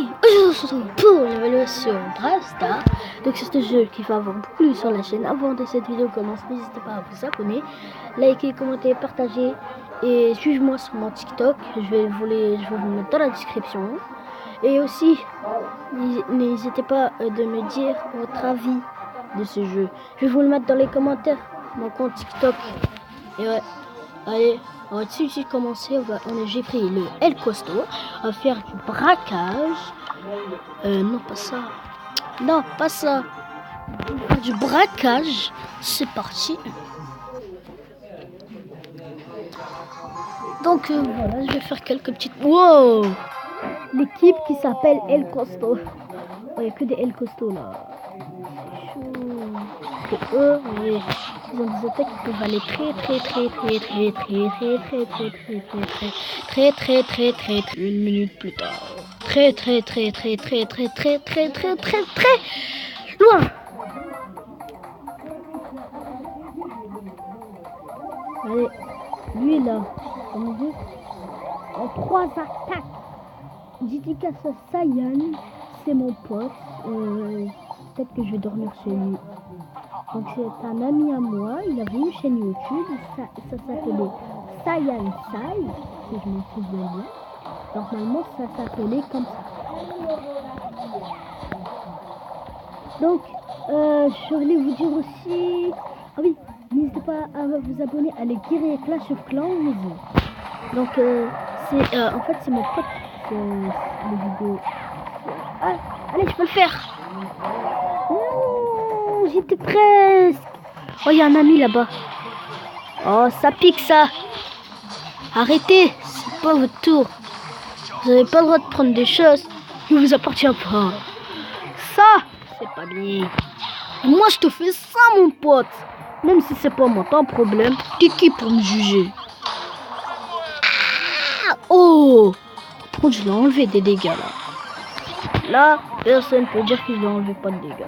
Oui, aujourd'hui on se retrouve pour l'évaluation Brawl Stars. Donc c'est un jeu qui va avoir beaucoup plus sur la chaîne. Avant que cette vidéo commence, n'hésitez pas à vous abonner, liker, commenter, partager et suivez-moi sur mon TikTok. Je vais vous mettre dans la description. Et aussi, n'hésitez pas de me dire votre avis de ce jeu. Je vais vous le mettre dans les commentaires, mon compte TikTok. Et ouais, allez. On va tout de suite commencer. J'ai pris le El Costo. On va faire du braquage. Non, pas ça. Non, pas ça. On va faire du braquage. C'est parti. Donc voilà, je vais faire quelques petites. Wow! L'équipe qui s'appelle El Costo. Il n'y a que des El Costo là. Que eux, ils ont des attaques qui peuvent aller très une minute plus tard. Très loin. Allez, lui là, on dit en 3 attaques. Dédicace à Sayan, c'est mon pote. Peut-être que je vais dormir chez lui. Donc c'est un ami à moi, il avait une chaîne YouTube, ça s'appelait Sayan Sai, si je me souviens bien. Normalement ça s'appelait comme ça. Donc je voulais vous dire aussi, ah oui, n'hésitez pas à vous abonner à les guerriers Clash of Clans. Donc en fait c'est mon pote, les vidéos. Ah, allez, je peux le faire. J'étais presque. Oh, il y a un ami là-bas. Oh, ça pique ça. Arrêtez, c'est pas votre tour. Vous n'avez pas le droit de prendre des choses qui ne vous appartiennent pas. Ça, c'est pas bien. Moi, je te fais ça, mon pote. Même si c'est pas moi ton problème, t'es qui pour me juger? Ah, oh, par contre, je l'ai enlevé des dégâts là. Là, personne peut dire que je l'ai enlevé pas de dégâts.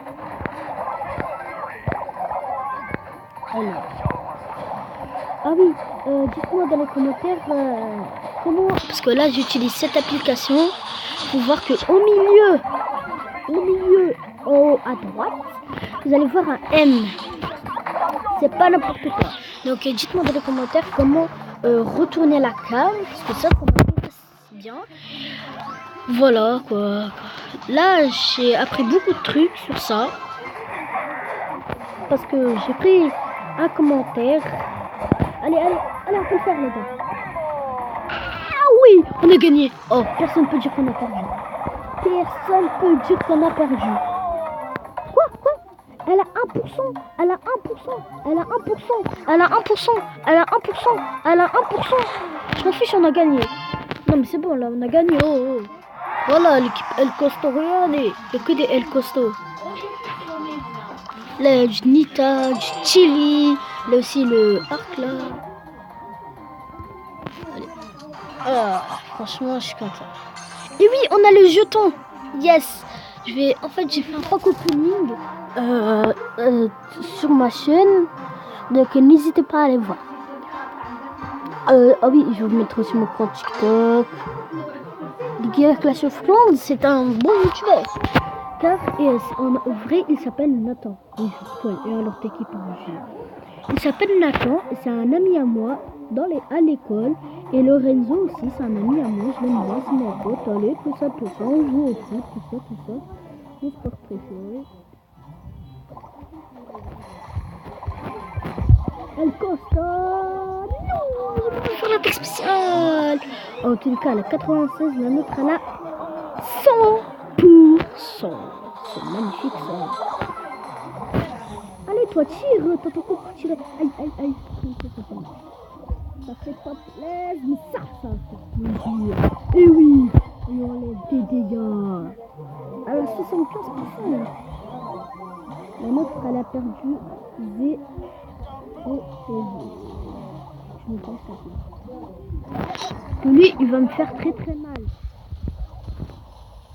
Alors. Ah oui, dites-moi dans les commentaires comment... Parce que là, j'utilise cette application pour voir que au milieu, en haut à droite, vous allez voir un M. C'est pas n'importe quoi. Donc, dites-moi dans les commentaires comment retourner la cam, parce que ça m'intéresse bien. Voilà, quoi. Là, j'ai appris beaucoup de trucs sur ça. Parce que j'ai pris un commentaire. Allez, on peut le faire, les gars. Ah oui, on a gagné. Oh, personne peut dire qu'on a perdu. Personne peut dire qu'on a perdu. Quoi? Elle a 1%. Elle a 1%. Elle a 1%. Elle a 1%. Elle a 1%. Elle a 1%. Je m'en fiche, on a gagné. Non, mais c'est bon, là, on a gagné. Oh. Voilà, l'équipe El Costo, regardez. Il n'y a que des El Costo. Là, du Nita, du Chili. Là aussi, le arc, là. Allez. Ah, franchement, je suis content. Et oui, on a le jeton. Yes. En fait, j'ai fait un pack opening sur ma chaîne. Donc, n'hésitez pas à aller voir. Ah oui, je vais vous mettre aussi mon compte TikTok. Guerre Clash of Clans, c'est un bon youtubeur. Car en vrai, il s'appelle Nathan. Oui, je spoil. Et alors, t'es qui par jeu? Il s'appelle Nathan, c'est un ami à moi à l'école. Et Lorenzo aussi, c'est un ami à moi. Je l'aime bien, c'est mon pote. Allez, tout ça, on joue au foot, tout ça. Mon sport préféré. El Costa. Non, je peux faire l'attaque spéciale. En tout cas, la 96, la nôtre, elle a 100%. C'est magnifique ça. Allez, toi, tire. T'as ton coup pour tirer. Aïe. Ça fait pas plaisir, mais ça fait plaisir. Et oui, on enlève des dégâts. Alors, 75%. La nôtre, elle a perdu V et V. Je me pense que lui, il va me faire très mal.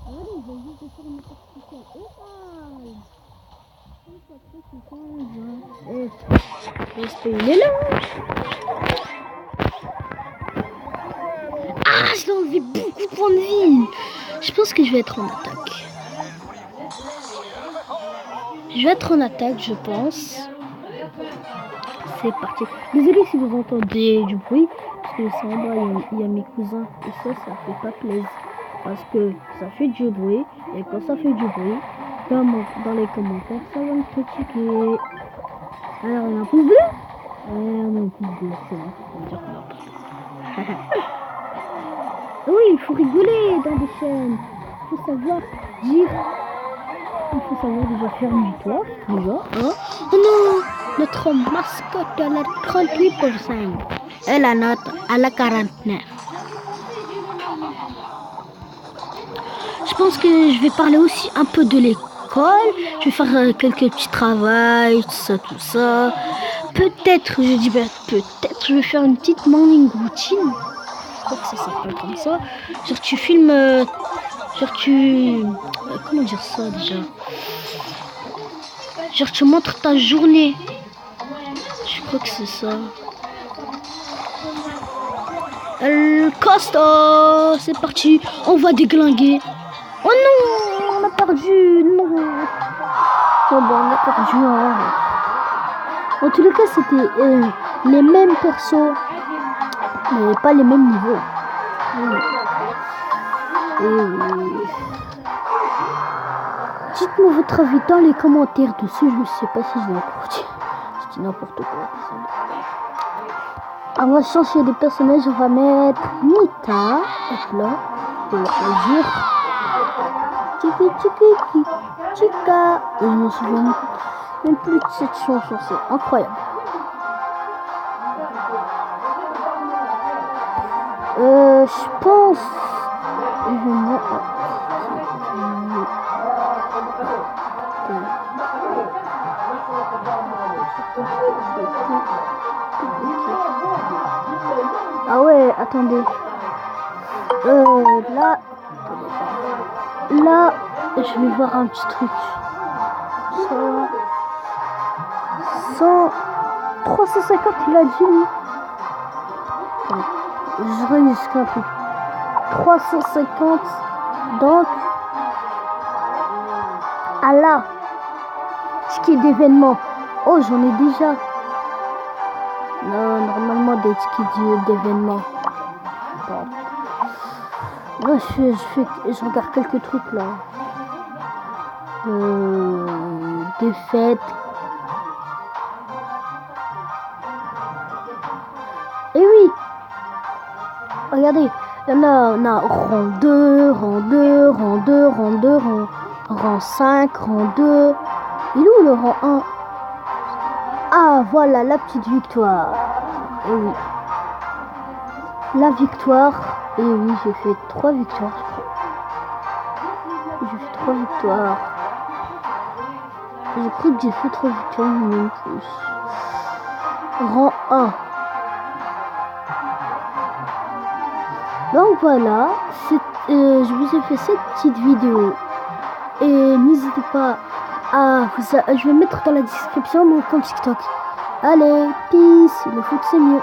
Allez, je vais juste faire une attaque spéciale. Il est là. Je l'ai enlevé beaucoup de points de vie. Je pense que je vais être en attaque. Je vais être en attaque, je pense. C'est parti. Désolé si vous entendez du bruit. Parce que c'est en bas, il y a mes cousins. Et ça fait pas plaisir. Parce que ça fait du bruit. Et quand ça fait du bruit, dans les commentaires, ça va me critiquer. Alors, on a un pouce bleu. On a un pouce bleu, c'est bon. On va dire qu'on a un pouce bleu. Oui, il faut rigoler dans des chaînes. Il faut savoir dire. Il faut savoir déjà faire une victoire. Déjà, hein. Oh non, notre mascotte, elle a 38%. Et la note, elle a 49. Je pense que je vais parler aussi un peu de l'école. Je vais faire quelques petits travaux, tout ça. Peut-être, je dis bien peut-être, je vais faire une petite morning routine. Je crois que ça s'appelle comme ça. Genre tu filmes, comment dire ça déjà? Genre tu montres ta journée. Je crois que c'est ça. Le costaud, c'est parti. On va déglinguer. Oh non, on a perdu. Non. Oh bon, on a perdu. Hein. En tous les cas, c'était les mêmes persos, mais pas les mêmes niveaux. Dites-moi votre avis dans les commentaires dessus. Je ne sais pas si je vais encore dire. Je dis n'importe quoi. On va changer des personnages. On va mettre Nita. Hop là. Pour choisir. Chica. Et je me souviens même plus de cette chanson. C'est incroyable. Je pense. Ah ouais, attendez. Là, je vais voir un petit truc. 350, il a dit. Je risque un peu. 350. Donc, à la ticket d'événement. Oh, j'en ai déjà. Non, normalement des tickets d'événement. Bon. Là, je regarde quelques trucs là. Des fêtes. Et oui. Regardez, il y en a, on a rang 2, rang 2, rang 2, rang 2, rang 5, rang 2. Il est où le rang 1? Ah, voilà, la petite victoire. Et oui. La victoire. Et oui, j'ai fait 3 victoires, je crois. J'ai fait 3 victoires. Je crois que j'ai fait 3 victoires, même plus. Rang 1. Donc voilà, je vous ai fait cette petite vidéo. Et n'hésitez pas à je vais mettre dans la description mon compte TikTok. Allez, peace, le foot c'est mieux.